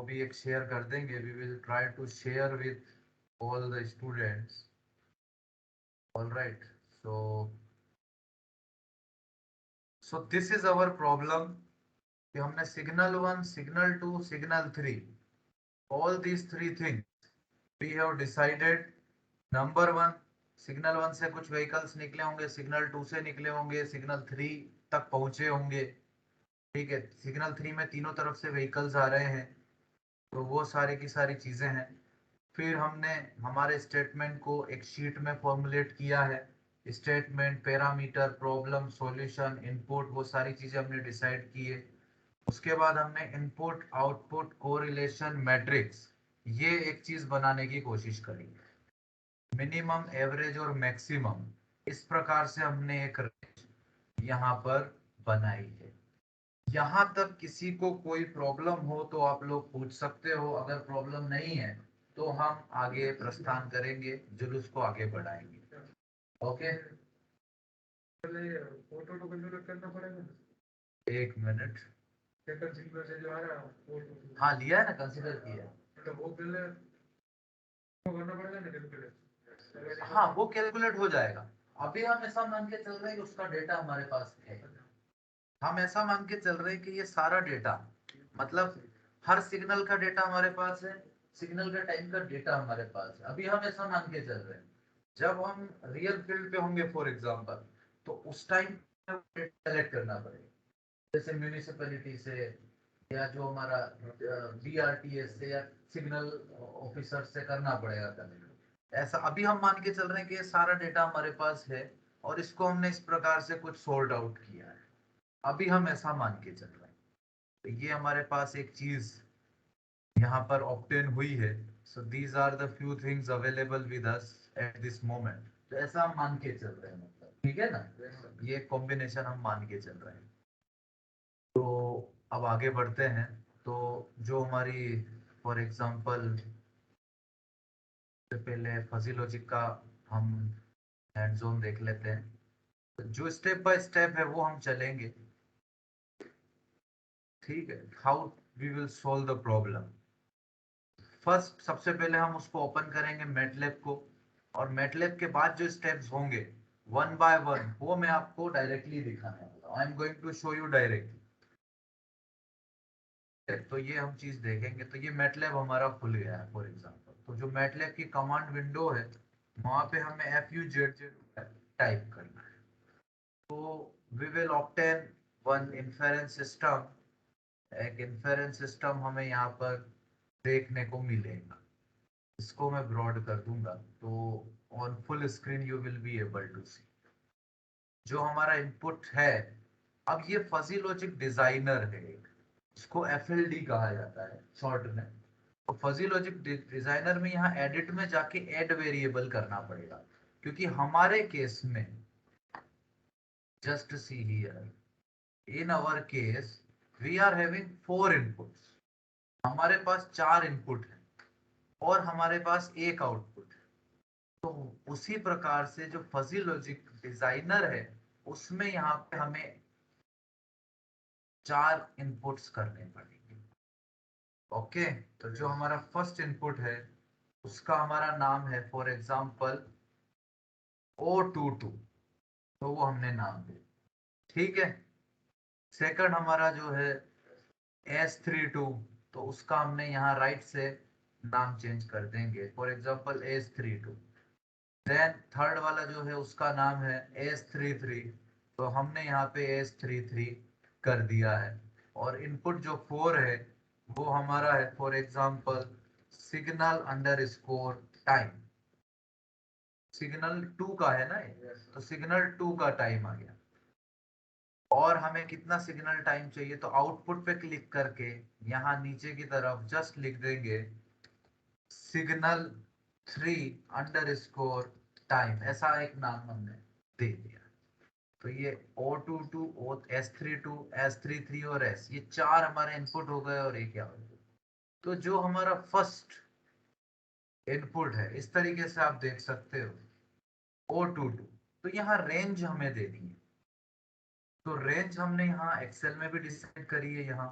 वो भी एक शेयर कर देंगे. We will try to share with all the students. All right. So this is our problem कि हमने signal 1, signal 2, signal 3, all these 3 things we have decided. Number 1, signal 1 से कुछ vehicles निकले होंगे, सिग्नल 2 से निकले होंगे, सिग्नल 3 तक पहुंचे होंगे. ठीक है, सिग्नल 3 में तीनों तरफ से व्हीकल्स आ रहे हैं. तो वो सारी की सारी चीजें हैं. फिर हमने हमारे स्टेटमेंट को एक शीट में फॉर्मुलेट किया है. Statement, parameter, problem, solution, input, वो सारी चीजें हमने डिसाइड की है. उसके बाद हमने इनपुट आउटपुट कोरिलेशन मैट्रिक्स, ये एक चीज बनाने की कोशिश करी. मिनिमम, एवरेज और मैक्सिमम, इस प्रकार से हमने एक रेंज यहाँ पर बनाई है. यहाँ तक किसी को कोई प्रॉब्लम हो तो आप लोग पूछ सकते हो. अगर प्रॉब्लम नहीं है तो हम आगे प्रस्थान करेंगे, जुलूस को आगे बढ़ाएंगे. ओके, पहले फोटो तो कंसीडर करना पड़ेगा. एक मिनट. कंसीडर से जो आ रहा है हाँ, लिया है ना, कंसीडर किया. तो वो पहले करना पड़ेगा ना कैलकुलेट. हाँ, वो कैलकुलेट हो जाएगा. अभी हम ऐसा मान के चल रहे हैं कि उसका डेटा हमारे पास है. हम ऐसा मान के चल रहे हैं कि ये सारा डेटा, मतलब हर सिग्नल का डेटा हमारे पास है, सिग्नल का टाइम का डेटा हमारे पास है. अभी हम ऐसा मान के चल रहे हैं. जब हम रियल फील्ड पे होंगे फॉर एग्जांपल, तो उस टाइम कलेक्ट करना पड़ेगा. जैसे म्यूनिसिपैलिटी से, या जो हमारा बीआरटीएस से, या सिग्नल ऑफिसर से करना पड़ेगा कलेक्ट. ऐसा अभी हम मान के चल रहे हैं कि ये सारा डेटा हमारे पास है और इसको हमने इस प्रकार से कुछ सॉर्ट आउट किया है. अभी हम ऐसा मान के चल रहे हैं. तो ये हमारे पास एक चीज यहाँ पर ऑब्टेन हुई है. So these are the few things available with us at this moment. तो ऐसा हम मान के चल रहे हैं, मतलब ठीक है ना. ये कॉम्बिनेशन हम मान के चल रहे हैं. तो अब आगे बढ़ते हैं. तो जो हमारी फॉर एग्जांपल, से पहले फजी लॉजिक का हम हैंड्स ऑन देख लेते हैं. तो जो स्टेप बाय स्टेप है वो हम चलेंगे. ठीक है, how we will solve the problem. First, सबसे पहले हम उसको ओपन करेंगे मैटलैब को, और मैटलैब के बाद जो स्टेप्स होंगे वन बाय वन, वो मैं आपको डायरेक्टली दिखाने वाला. I am going to show you directly. तो ये हम चीज देखेंगे. तो ये मैटलैब हमारा खुल गया है फॉर एग्जांपल. तो जो मैटलैब की कमांड विंडो है, वहां पे हमें FUZZ टाइप करना है. तो we will obtain one inference system. एक इन्फेरेंस सिस्टम हमें यहाँ पर देखने को मिलेगा. इसको मैं ब्रॉड कर दूंगा, तो on full screen you will be able to see जो हमारा इनपुट है. अब ये फजी लॉजिक डिजाइनर है, इसको FLD कहा जाता है शॉर्ट में. तो फजी लॉजिक डिजाइनर में यहाँ एडिट में जाके ऐड वेरिएबल करना पड़ेगा, क्योंकि हमारे केस में, just see here, in our case we are having 4 inputs. हमारे पास 4 इनपुट है और हमारे पास एक आउटपुट है. तो उसी प्रकार से जो फजी लॉजिक डिजाइनर है, उसमें यहाँ पे हमें 4 इनपुट्स करने पड़ेंगे. ओके, तो जो हमारा फर्स्ट इनपुट है उसका हमारा नाम है फॉर एग्जांपल O22. तो वो हमने नाम दिया. ठीक है. सेकंड हमारा जो है S32, तो उसका हमने यहाँ राइट से नाम चेंज कर देंगे, for example S32. Then third वाला जो है उसका नाम है S33, तो हमने यहाँ पे S33 कर दिया है. और इनपुट जो 4 है वो हमारा है for example signal under score time. Signal 2 का है ना ये, तो सिग्नल 2 का टाइम आ गया. और हमें कितना सिग्नल टाइम चाहिए, तो आउटपुट पे क्लिक करके यहाँ नीचे की तरफ जस्ट लिख देंगे सिग्नल 3 अंडर स्कोर टाइम. ऐसा एक नाम हमने दे दिया. तो ये O22, S32, S33 और S, ये 4 हमारे इनपुट हो गए और एक आउटपुट. तो जो हमारा फर्स्ट इनपुट है, इस तरीके से आप देख सकते हो O22. तो यहाँ रेंज हमें देनी है. तो रेंज हमने यहाँ एक्सेल में भी डिसाइड करी है. यहाँ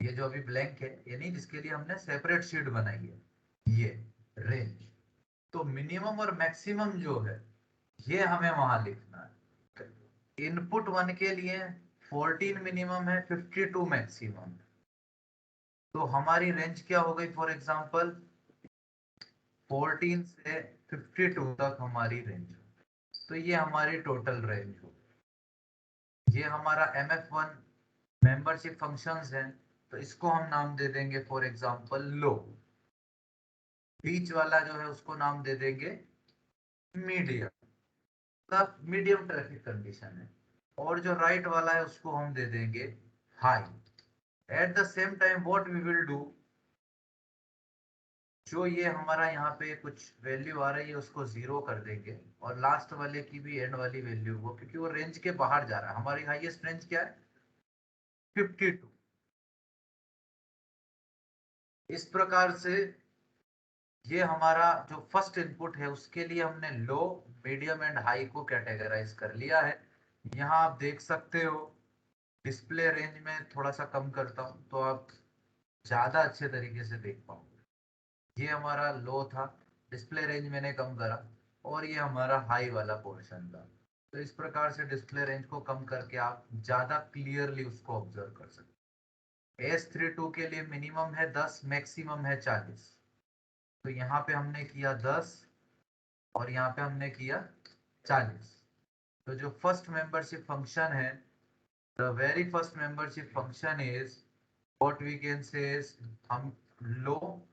ये जो अभी ब्लैंक है ये नहीं, जिसके लिए हमने सेपरेट शीट बनाई है, ये रेंज। तो मिनिमम और मैक्सिमम जो है ये हमें वहां लिखना है। इनपुट 1 के लिए 14 मिनिमम है, 52 मैक्सिमम है। तो हमारी रेंज क्या हो गई, फॉर एग्जांपल 14 से 52 तक हमारी रेंज। तो ये हमारी टोटल रेंज हो। ये हमारा MF1 मेंबरशिप फंक्शंस है, तो इसको हम नाम दे देंगे फॉर एग्जांपल लो। बीच वाला जो है उसको नाम दे देंगे मीडियम, मतलब मीडियम ट्रैफिक कंडीशन है। और जो राइट वाला है उसको हम दे देंगे high. At the same time what we will do, जो ये हमारा यहाँ पे कुछ वैल्यू आ रही है उसको 0 कर देंगे, और लास्ट वाले की भी एंड वाली वैल्यू वो, क्योंकि वो रेंज के बाहर जा रहा है। हमारी हाईएस्ट रेंज क्या है, 52। इस प्रकार से ये हमारा जो फर्स्ट इनपुट है उसके लिए हमने लो, मीडियम एंड हाई को कैटेगराइज कर लिया है। यहाँ आप देख सकते हो, डिस्प्ले रेंज में थोड़ा सा कम करता हूँ तो आप ज्यादा अच्छे तरीके से देख पाओगे। ये हमारा लो था, डिस्प्ले रेंज मैंने कम करा, और ये हमारा हाई वाला पोर्शन था। तो इस प्रकार से डिस्प्ले रेंज को कम करके आप ज्यादा क्लियरली उसको ऑब्जर्व कर सकते हैं। S32 के लिए मिनिमम है 10, मैक्सिमम है 40। तो यहाँ पे हमने किया 10 और यहाँ पे हमने किया 40। तो जो फर्स्ट मेंबरशिप फंक्शन है, the very first membership function is what we can say is, हम लो,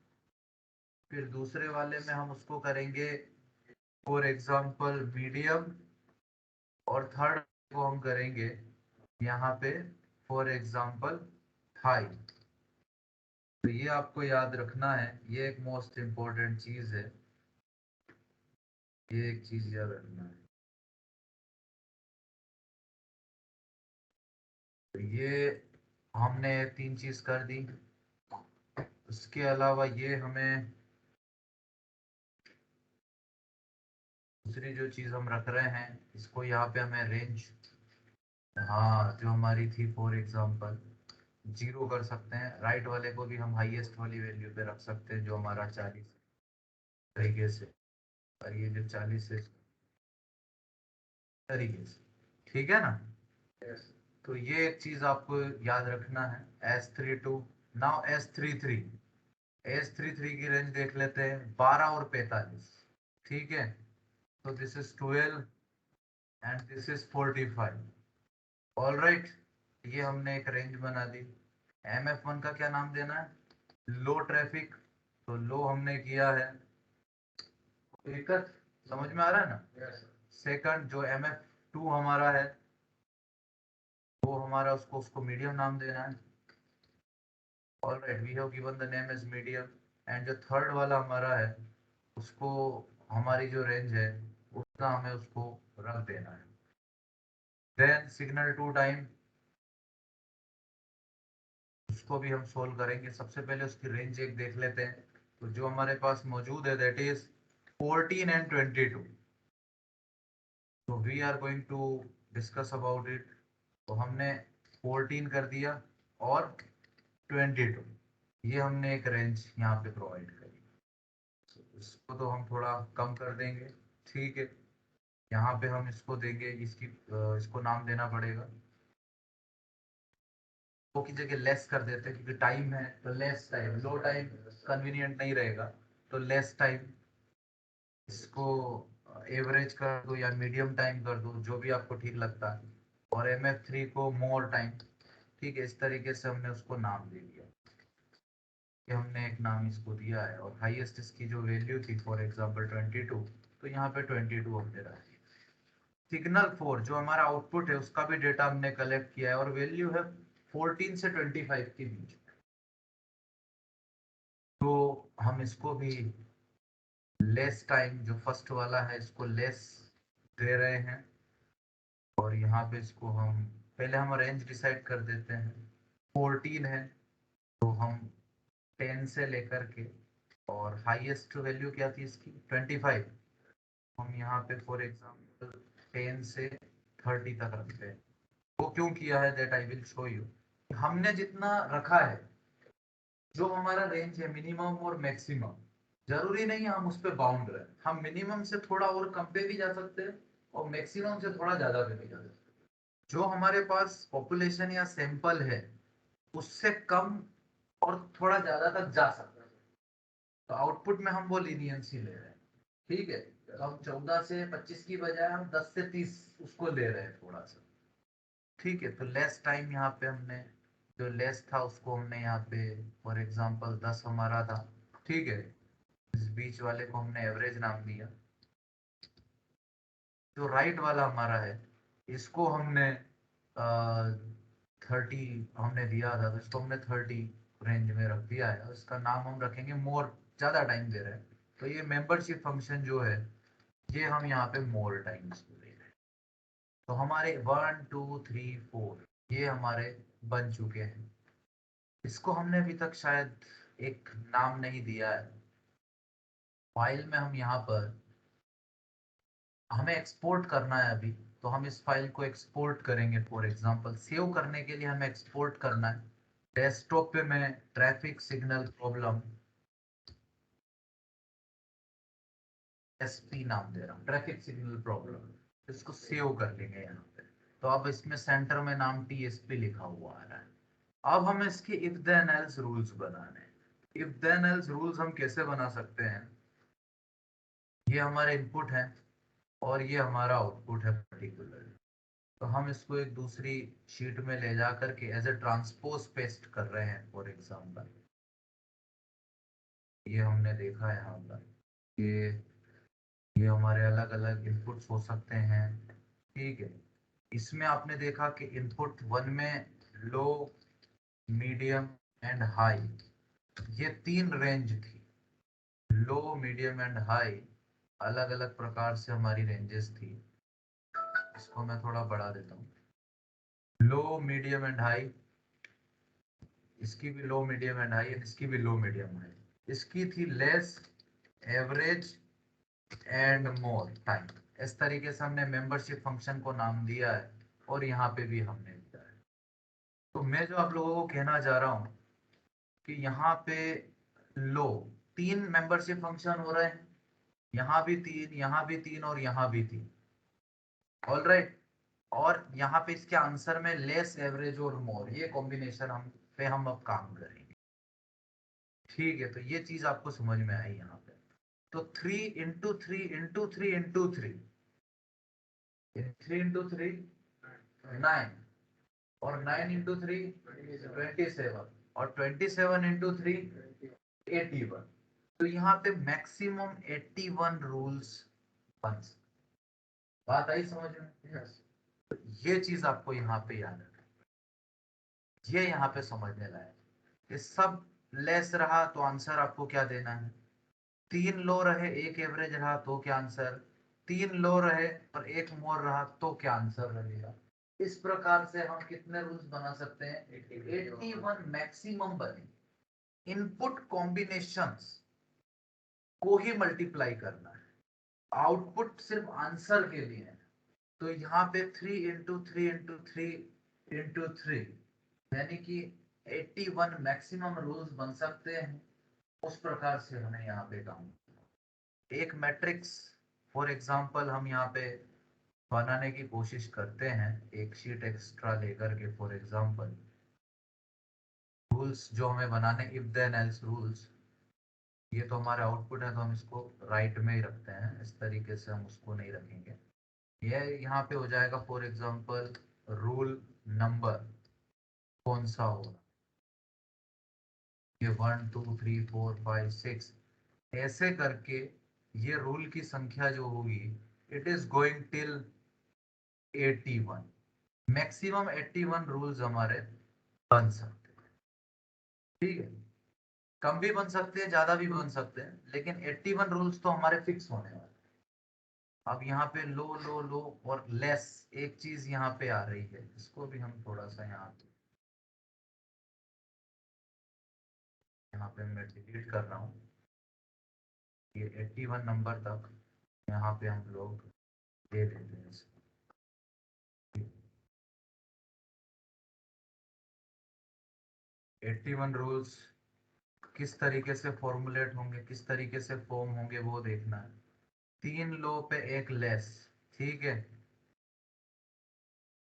फिर दूसरे वाले में हम उसको करेंगे फॉर एग्जांपल मीडियम, और थर्ड को हम करेंगे यहाँ पे फॉर एग्जांपल हाई। तो ये आपको याद रखना है, ये एक मोस्ट इम्पोर्टेंट चीज है, ये एक चीज याद रखना है। तो ये हमने 3 चीज कर दी। उसके अलावा ये हमें दूसरी जो चीज हम रख रहे हैं, इसको यहाँ पे हमें रेंज, हाँ जो हमारी थी फॉर एग्जांपल 0 कर सकते हैं। राइट वाले को भी हम हाईएस्ट वाली वैल्यू पे रख सकते हैं जो हमारा 40 तरीके से, और ये जो 40 है तरीके से, ठीक है ना। तो ये एक चीज आपको याद रखना है। S32, नाउ S33 की रेंज देख लेते हैं, 12 और 45, ठीक है। तो this is 12 and this is 45। All right, ये हमने एक रेंज बना दी। MF1 का क्या नाम देना है, लो ट्रैफिक। तो लो हमने किया है, एक समझ में आ रहा है ना। सेकंड जो MF2 हमारा है वो हमारा, उसको उसको मीडियम नाम देना है। All right, we have given the name as medium. And जो थर्ड वाला हमारा है उसको, हमारी जो रेंज है उतना हमें उसको रख देना है। देन सिग्नल टू टाइम, उसको भी हम सोल्व करेंगे। सबसे पहले उसकी रेंज एक देख लेते हैं। तो जो हमारे पास मौजूद है दैट इज 14 एंड 22। तो we are going to discuss about it. तो हमने 14 कर दिया और 22, ये हमने एक रेंज यहाँ पे प्रोवाइड करी। तो इसको तो हम थोड़ा कम कर देंगे, ठीक है। यहाँ पे हम इसको देंगे, इसको नाम देना पड़ेगा, वो की जगह लेस कर देते हैं क्योंकि टाइम है। तो लेस टाइम, लो टाइम कन्वीनियंट नहीं रहेगा, तो लेस टाइम। इसको एवरेज कर दो या मीडियम टाइम कर दो, जो भी आपको ठीक लगता है। और MF3 को मोर टाइम, ठीक है। इस तरीके से हमने उसको नाम दे दिया, कि हमने एक नाम इसको दिया है। और हाईएस्ट इसकी जो वैल्यू थी फॉर एग्जांपल 22, तो यहाँ पे 22 हमने रख दिया। सिग्नल 4 जो हमारा आउटपुट है उसका भी डेटा हमने कलेक्ट किया है, और वैल्यू है 14 से 25 के बीच। तो हम इसको भी लेस टाइम, जो फर्स्ट वाला है इसको लेस दे रहे हैं। और यहाँ पे इसको हम पहले हम रेंज डिसाइड कर देते हैं। 14 है तो हम 10 से लेकर के, और हाईएस्ट वैल्यू क्या थी इसकी 25, हम यहाँ पे फॉर एग्जांपल 10 से 30 तक रखते हैं। वो क्यों किया है that I will show you. हमने जितना रखा है जो हमारा रेंज है मिनिमम और मैक्सिमम, जरूरी नहीं हम उस पर बाउंड रहे, हम मिनिमम से थोड़ा और कम पे भी जा सकते हैं और मैक्सिमम से थोड़ा ज्यादा पे भी जा सकते हैं। जो हमारे पास पॉपुलेशन या सैंपल है उससे कम और थोड़ा ज्यादा तक जा सकता है, तो आउटपुट में हम वो लीनियंसी ले रहे हैं। ठीक है, तो हम 14 से 25 की बजाय हम 10 से 30 उसको ले रहे हैं थोड़ा सा। ठीक है, तो लेस टाइम यहाँ पे हमने, जो लेस था उसको हमने यहाँ पे फॉर एग्जांपल 10 हमारा था। ठीक है, इस बीच वाले को हमने एवरेज नाम दिया। जो राइट वाला हमारा है इसको हमने 30 हमने दिया था, तो इसको हमने 30 रेंज में रख दिया है। इसका नाम हम रखेंगे मोर, ज्यादा टाइम दे रहे हैं तो ये मेंबरशिप फंक्शन जो है ये हम यहाँ पे मोर टाइम्स ले रहे हैं। तो हमारे 1 2 3 4 ये हमारे बन चुके हैं। इसको हमने अभी तक शायद एक नाम नहीं दिया है। फाइल में हम यहाँ पर, हमें एक्सपोर्ट करना है अभी, तो हम इस फाइल को एक्सपोर्ट करेंगे। फॉर एग्जांपल सेव करने के लिए हमें एक्सपोर्ट करना है। डेस्कटॉप पे मैं ट्रैफिक सिग्नल प्रॉब्लम एसपी नाम दे रहा हूँ, ट्रैफिक सिग्नल प्रॉब्लम। इसको सेव कर लेंगे यहाँ पे। तो अब इसमें सेंटर में नाम टीएसपी लिखा हुआ आ रहा है। अब हमें इसके इफ देन एल्स रूल्स बनाने हैं। इफ देन एल्स रूल्स हम कैसे बना सकते हैं, ये हमारे इनपुट है और ये हमारा आउटपुट है पर्टिकुलर। तो हम इसको एक दूसरी शीट में ले जा करके एज ए ट्रांसपोज पेस्ट कर रहे हैं। फॉर एग्जांपल ये हमने देखा है यहाँ पर, ये हमारे अलग अलग इनपुट्स हो सकते हैं। ठीक है, इसमें आपने देखा कि इनपुट 1 में लो, मीडियम एंड हाई, ये 3 रेंज थी। लो, मीडियम एंड हाई अलग अलग प्रकार से हमारी रेंजेस थी। इसको मैं थोड़ा बढ़ा देता हूँ। लो, मीडियम एंड हाई, इसकी भी लो, मीडियम एंड हाई, इसकी भी लो, मीडियम हाई। इसकी थी less, average and more time. इस तरीके से हमने मेंबरशिप फंक्शन को नाम दिया है और यहाँ पे भी हमने दिया है। तो मैं जो आप लोगों को कहना चाह रहा हूँ कि यहाँ पे लो 3 मेंबरशिप फंक्शन हो रहे हैं, यहाँ भी 3, यहाँ भी 3 और यहाँ भी 3। ऑल राइट, और यहाँ पे इसके आंसर में लेस, एवरेज और मोर, ये कॉम्बिनेशन हम पे हम अब काम करेंगे। ठीक है, तो ये चीज आपको समझ में आई यहाँ पे। तो 3 into 3 into 3 into 3, 3 into 3 9, और 9 into 3 27, और 27 into 3 81। तो यहाँ पे मैक्सिमम 81 रूल्स बन सकते। बात आई समझ में? तो ये चीज आपको यहाँ पे याद रखना, ये यहाँ पे समझने लायक। ये सब लेस रहा तो आंसर आपको क्या देना है, 3 लो रहे 1 एवरेज रहा तो क्या आंसर, 3 लो रहे और 1 मोर रहा तो क्या आंसर रहेगा। इस प्रकार से हम कितने रूल्स बना सकते हैं, 81 मैक्सिमम बने। इनपुट कॉम्बिनेशंस को ही मल्टीप्लाई करना है, आउटपुट सिर्फ आंसर के लिए है। तो यहाँ पे 3 into 3 into 3 into 3 यानी कि 81 मैक्सिमम रूल्स बन सकते हैं। उस प्रकार से हमें यहाँ पे काम, एक मैट्रिक्स फॉर एग्जांपल हम यहाँ पे बनाने की कोशिश करते हैं, एक शीट एक्स्ट्रा लेकर के। फॉर एग्जांपल रूल्स जो हमें बनाने, इफ देन एल्स रूल्स, ये तो हमारा आउटपुट है तो हम इसको राइट में ही रखते हैं, इस तरीके से हम उसको नहीं रखेंगे। ये यहाँ पे हो जाएगा फॉर एग्जांपल रूल नंबर कौन सा होगा, ये 1 2 3 4 5 6 ऐसे करके ये रूल की संख्या जो होगी it is going till 81। Maximum 81 rules हमारे बन सकते हैं। ठीक है, कम भी बन सकते हैं, ज्यादा भी बन सकते हैं, लेकिन 81 रूल्स तो हमारे फिक्स होने वाले। अब यहाँ पे लो लो लो और लेस एक चीज यहाँ पे आ रही है, इसको भी हम थोड़ा सा यहाँ पे मैं डिलीट कर रहा हूँ। ये 81 नंबर तक यहाँ पे हम लोग दे देते हैं इसको। 81 रूल्स किस तरीके से फॉर्मुलेट होंगे, किस तरीके से फॉर्म होंगे वो देखना है। 3 लो पे एक लेस, ठीक है।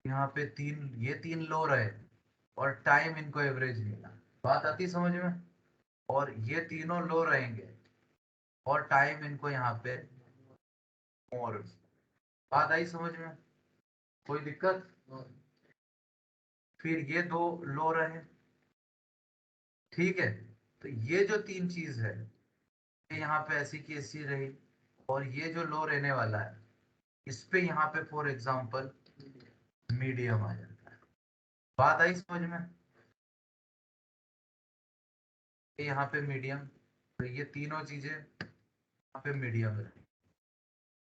यहाँ पे ये 3 लो रहे और टाइम इनको एवरेज मिला, बात आती समझ में। और ये तीनों लो रहेंगे और टाइम इनको यहाँ पे मोर, बात आई समझ में, कोई दिक्कत। फिर ये 2 लो रहे, ठीक है। तो ये जो 3 चीज है ये यहाँ पे ऐसी की ऐसी रही, और ये जो लो रहने वाला है इस पे यहाँ पे फॉर एग्जांपल मीडियम आ जाता है, बात आई समझ में। यहाँ पे मीडियम, तो ये तीनों चीजें यहाँ पे मीडियम है,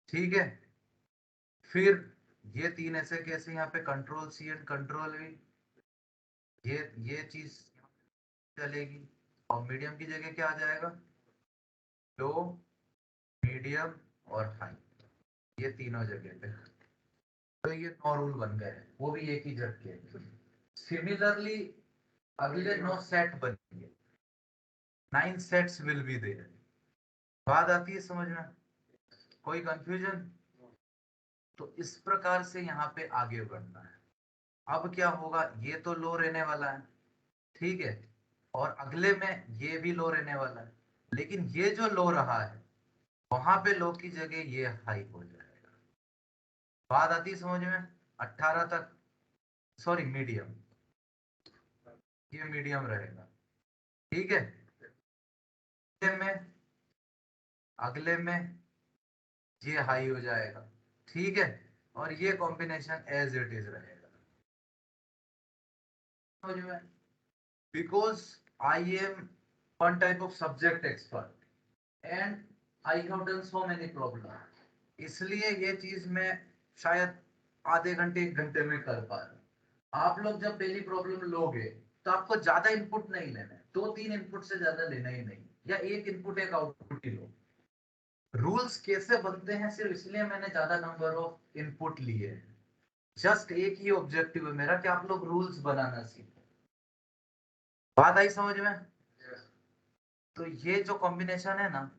ठीक है। फिर ये 3 ऐसे कैसे यहाँ पे control C and control V, ये चीज चलेगी। और मीडियम की जगह क्या आ जाएगा, लो, मीडियम और हाई, ये तीनों जगह पे। तो ये 9 रूल बन गए, वो भी एक ही जग के। सिमिलरली अगले 9 सेट बनेंगे, 9 सेट्स विल बी देयर, बात आती है समझ में, कोई कंफ्यूजन। तो इस प्रकार से यहाँ पे आगे बढ़ना है। अब क्या होगा, ये तो लो रहने वाला है, ठीक है, और अगले में ये भी लो रहने वाला है, लेकिन ये जो लो रहा है वहां पे लो की जगह ये हाई हो जाएगा, बात आती है समझ में। 18 तक, सॉरी मीडियम, ये मीडियम रहेगा, ठीक है। अगले में ये हाई हो जाएगा, ठीक है, और ये कॉम्बिनेशन एज इट इज रहेगा, समझ में। Because I am one type of subject expert and I have done so many problem, इसलिए ये चीज मैं शायद आधे घंटे 1 घंटे में कर पा रहा हूं। आप लोग जब पहली प्रॉब्लम लोगे तो आपको ज्यादा इनपुट नहीं लेना है, 2-3 इनपुट से ज्यादा लेना ही नहीं, या एक इनपुट एक आउटपुट ही लो। रूल्स कैसे बनते हैं सिर्फ इसलिए मैंने ज्यादा नंबर ऑफ इनपुट लिए हैं, जस्ट एक ही ऑब्जेक्टिव है मेरा कि आप लोग रूल्स बनाना सीखो, बात आई समझ में। तो ये जो कॉम्बिनेशन है ना,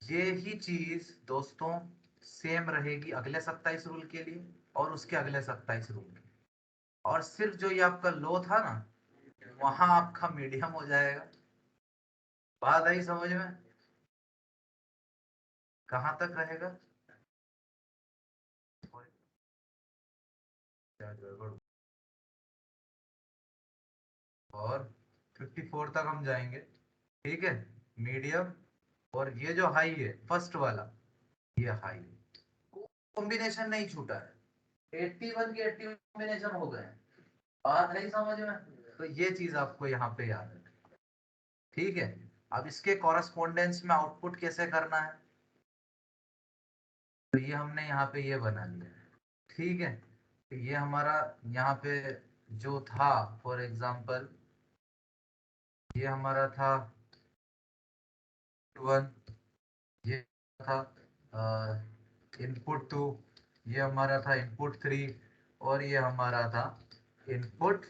ये ही चीज दोस्तों सेम रहेगी अगले 27 रूल के लिए और उसके अगले 27 रूल के लिए। और सिर्फ जो ये आपका लो था ना, वहां आपका मीडियम हो जाएगा, बात आई समझ में। कहां तक रहेगा, क्या गड़बड़, और 54 तक हम जाएंगे, ठीक है। मीडियम, और ये जो हाई है फर्स्ट वाला, ये हाई, कॉम्बिनेशन नहीं छूटा है, 81 के 80 कॉम्बिनेशन हो गए, बात नहीं समझ में। तो ये चीज आपको यहाँ पे याद है, ठीक है। अब इसके कॉरस्पॉन्डेंस में आउटपुट कैसे करना है, तो ये हमने यहाँ पे ये बना लिया, ठीक है। तो ये हमारा यहाँ पे जो था, फॉर एग्जांपल ये हमारा था 1, ये था इनपुट 2, ये हमारा था इनपुट 3, और ये हमारा था इनपुट,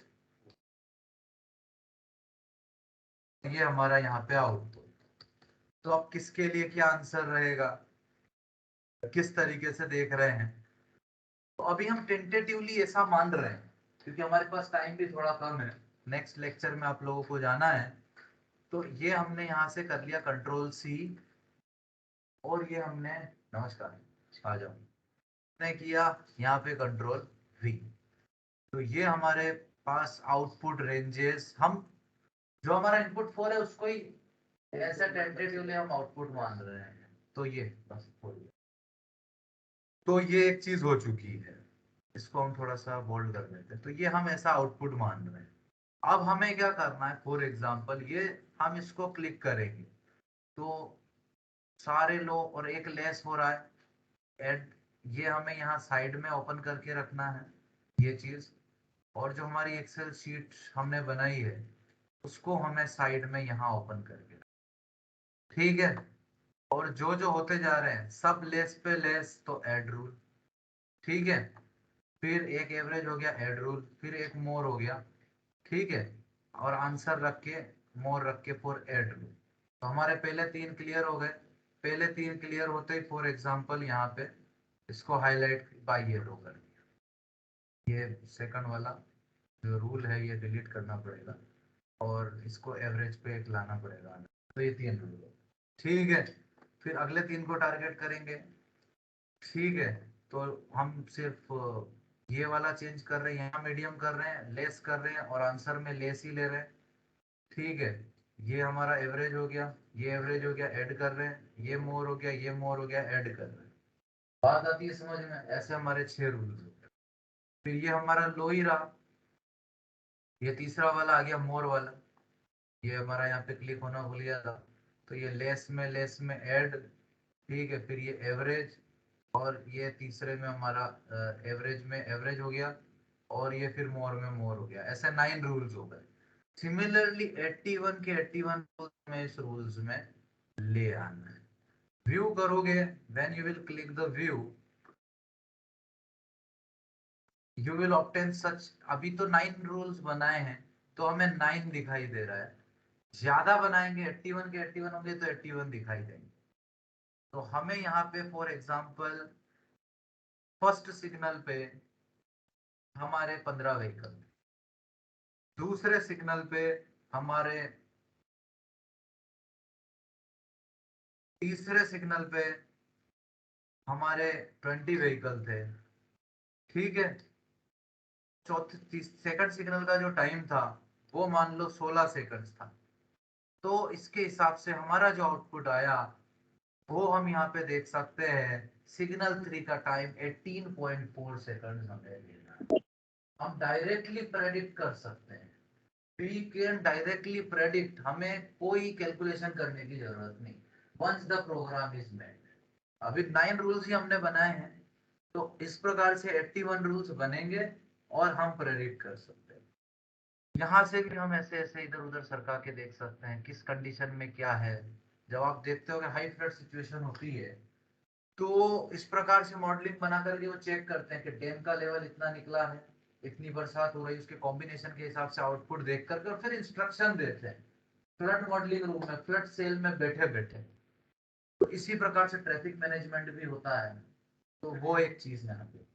ये हमारा यहाँ पे आउटपुट। तो अब किसके लिए क्या आंसर रहेगा, किस तरीके से देख रहे हैं। तो अभी हम टेंटेटिवली ऐसा मान रहे हैं, क्योंकि हमारे पास टाइम भी थोड़ा कम है, नेक्स्ट लेक्चर में आप लोगों को जाना है। तो ये हमने यहाँ से कर लिया कंट्रोल सी, और ये हमने, नमस्कार, आ जाओ, ने किया यहाँ पे कंट्रोल वी। तो ये हमारे पास आउटपुट रेंजेस, हम जो हमारा इनपुट 4 है उसको ही ऐसे टेंटेटिवली हम आउटपुट मान रहे हैं। तो ये बस हो गया। तो ये एक चीज हो चुकी है, इसको हम थोड़ा सा बोल्ड कर देते हैं। तो ये हम ऐसा आउटपुट मान रहे हैं। अब हमें क्या करना है, फॉर एग्जांपल ये हम इसको क्लिक करेंगे तो सारे लो और एक लेस हो रहा है एड, ये हमें यहाँ साइड में ओपन करके रखना है ये चीज। और जो हमारी एक्सेल शीट हमने बनाई है उसको हमें साइड में यहाँ ओपन करके, ठीक है। और जो जो होते जा रहे हैं सब लेस पे लेस, तो ऐड रूल, ठीक है। फिर एक एवरेज हो गया, ऐड रूल, फिर एक मोर हो गया, ठीक है। और आंसर रख के मोर रख के फॉर एड रूल। तो हमारे पहले 3 क्लियर हो गए। पहले 3 क्लियर होते ही फॉर एग्जांपल यहाँ पे इसको हाईलाइट बाय येलो कर दिया। ये सेकंड वाला जो रूल है ये डिलीट करना पड़ेगा और इसको एवरेज पे एक लाना पड़ेगा। तो ये 3 रूल है, ठीक है। फिर अगले 3 को टारगेट करेंगे, ठीक है। तो हम सिर्फ ये वाला चेंज कर रहे हैं, यहाँ मीडियम कर रहे हैं, लेस कर रहे हैं और आंसर में लेस ही ले रहे हैं, ठीक है। ये हमारा एवरेज हो गया, ये एवरेज हो गया, ऐड कर रहे हैं, ये मोर हो गया, ये मोर हो गया, ऐड कर रहे हैं। बात आती है समझ में? ऐसे हमारे 6 रूल्स हो गए। फिर ये हमारा लो ही रहा, ये तीसरा वाला आ गया मोर वाला, ये हमारा यहाँ पे क्लिक होना भूल गया था। तो ये लेस में ऐड, ठीक है। फिर ये एवरेज और ये तीसरे में हमारा एवरेज में एवरेज हो गया और ये फिर मोर में मोर हो गया। ऐसे 9 रूल्स हो गए। सिमिलरली 81 के 81 रूल्स में इस रूल्स में ले आना है। व्यू करोगे, when you will click the view you will obtain such. अभी तो 9 रूल्स बनाए हैं तो हमें 9 दिखाई दे रहा है। ज्यादा बनाएंगे 81 के 81 होंगे तो 81 दिखाई देंगे। तो हमें यहाँ पे फॉर एग्जांपल फर्स्ट सिग्नल पे हमारे 15 व्हीकल, दूसरे सिग्नल पे हमारे, तीसरे सिग्नल पे हमारे 20 व्हीकल थे, ठीक है। चौथे सेकंड सिग्नल का जो टाइम था वो मान लो 16 सेकंड्स था। तो इसके हिसाब से हमारा जो आउटपुट आया वो हम यहाँ पे देख सकते हैं। सिग्नल 3 का टाइम 18.4 सेकंड हमें लेना है। हम डायरेक्टली प्रेडिक्ट कर सकते हैं, वी कैन डायरेक्टली प्रेडिक्ट, हमें कोई कैलकुलेशन करने की जरूरत नहीं। Once the program is made. अभी 9 रूल्स ही हमने बनाए हैं तो इस प्रकार से 81 रूल्स बनेंगे और हम प्रेडिक्ट कर सकते हैं। यहाँ से भी हम ऐसे ऐसे इधर उधर सरका के देख सकते हैं किस कंडीशन में क्या है। जब आप देखते हो कि हाई फ्लड सिचुएशन होती है तो इस प्रकार से मॉडलिंग बना करके वो चेक करते हैं कि डैम का लेवल इतना निकला है, इतनी बरसात हो रही, उसके कॉम्बिनेशन के हिसाब से आउटपुट देख करके और फिर इंस्ट्रक्शन देते हैं फ्लड मॉडलिंग रूम में, फ्लड सेल में बैठे बैठे। तो इसी प्रकार से ट्रैफिक मैनेजमेंट भी होता है। तो वो एक चीज है यहाँ पे।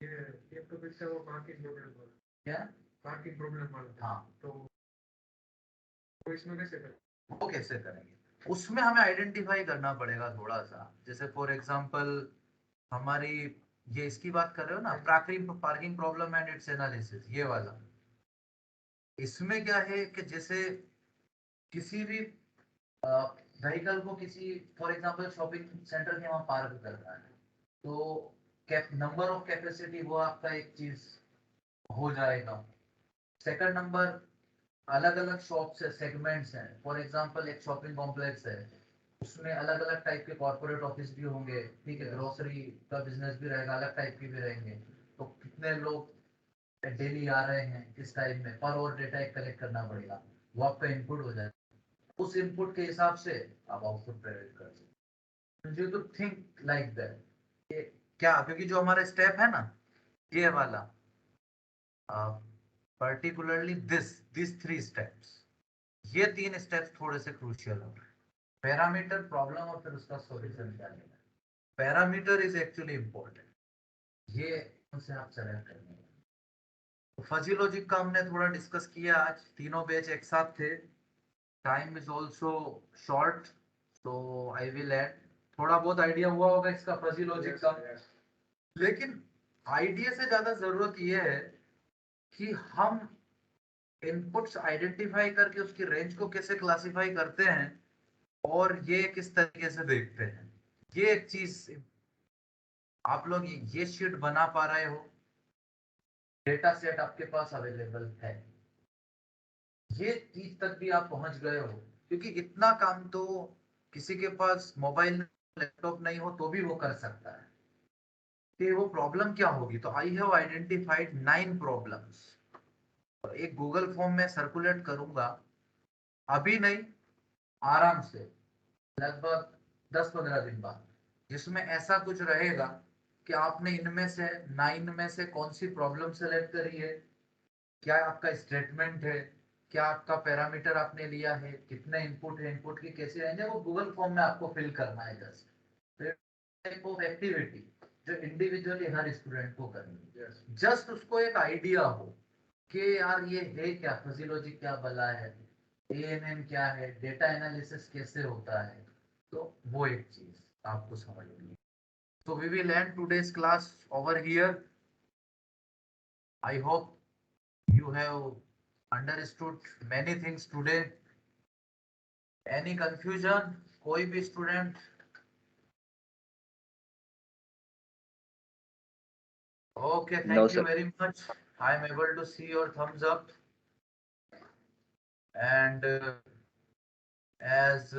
ये तो फिर से वो पार्किंग प्रॉब्लम वाला, क्या? पार्किंग प्रॉब्लम वाला। हाँ, तो वो इसमें कैसे करें? वो कैसे करेंगे उसमें हमें आइडेंटिफाई करना पड़ेगा थोड़ा सा। जैसे फॉर एग्जांपल हमारी, ये इसकी बात कर रहे हो ना, प्राकृतिक parking problem and it's analysis, ये वाला। इसमें क्या है कि जैसे किसी भी व्हीकल को किसी फॉर एग्जांपल शॉपिंग सेंटर के वहां पार्क करना है तो नंबर ऑफ कैपेसिटी वो आपका एक चीज हो जाएगा। सेकंड नंबर, अलग अलग शॉप्स है, सेगमेंट्स हैं। फॉर एग्जांपल एक शॉपिंग कॉम्प्लेक्स है, उसमें अलग अलग टाइप के कॉर्पोरेट ऑफिस भी होंगे, ठीक है, ग्रोसरी का बिजनेस भी रहेगा, अलग टाइप के भी रहेंगे। तो कितने लोग डेली आ रहे हैं किस टाइम में, पर और डेटा एक कलेक्ट करना पड़ेगा, वो आपका इनपुट हो जाएगा। उस इनपुट के हिसाब से आप आउटपुट प्रेडिक्ट कर सकते हो। तो थिंक लाइक दैट। क्या, क्योंकि जो हमारा स्टेप है ना ये वाला, पर्टिकुलरली दिस 3 स्टेप्स, ये 3 स्टेप्स थोड़े से क्रूशियल हो रहे हैं। पैरामीटर, प्रॉब्लम और फिर उसका सॉल्यूशन निकालना। पैरामीटर इज एक्चुअली इंपॉर्टेंट, ये उनसे आप सेलेक्ट करेंगे। तो फजी लॉजिक का हमने थोड़ा डिस्कस किया आज, तीनों बैच एक साथ थे। टाइम इज ऑल्सो शॉर्ट तो आई विल एड। थोड़ा बहुत आइडिया हुआ होगा इसका फजी लॉजिक का, लेकिन आइडिया से ज्यादा जरूरत यह है कि हम इनपुट्स आइडेंटिफाई करके उसकी रेंज को कैसे क्लासिफाई करते हैं और ये किस तरीके से देखते हैं। ये एक चीज आप लोग ये शीट बना पा रहे हो, डेटा सेट आपके पास अवेलेबल है, ये चीज तक भी आप पहुंच गए हो, क्योंकि इतना काम तो किसी के पास मोबाइल लैपटॉप नहीं हो तो भी वो कर सकता है। कि वो प्रॉब्लम क्या होगी, तो आई हैव आइडेंटिफाइड 9 प्रॉब्लम्स। एक गूगल फॉर्म में सर्कुलेट करूंगा, अभी नहीं, आराम से लगभग 10-15 दिन बाद, जिसमें ऐसा कुछ रहेगा कि आपने इनमें से 9 में से कौन सी प्रॉब्लम सेलेक्ट करी है, क्या आपका स्टेटमेंट है, क्या आपका पैरामीटर आपने लिया है, कितने इनपुट है, इनपुट की कैसे रहेंगे, वो गूगल फॉर्म में आपको फिल करना है। जस्ट टाइप ऑफ एक्टिविटी जो इंडिविजुअली हर स्टूडेंट को करनी है। जस्ट उसको एक आइडिया हो कि यार ये है क्या, फिजियोलॉजी क्या भला है, एएनएन क्या है, डेटा एनालिसिस कैसे होता है, तो वो एक चीज आपको समझनी है। So we will end today's class over here. I hope you have understood many things today. Any confusion? कोई भी student? Okay, No, thank you sir. very much. I am able to see your thumbs up. And as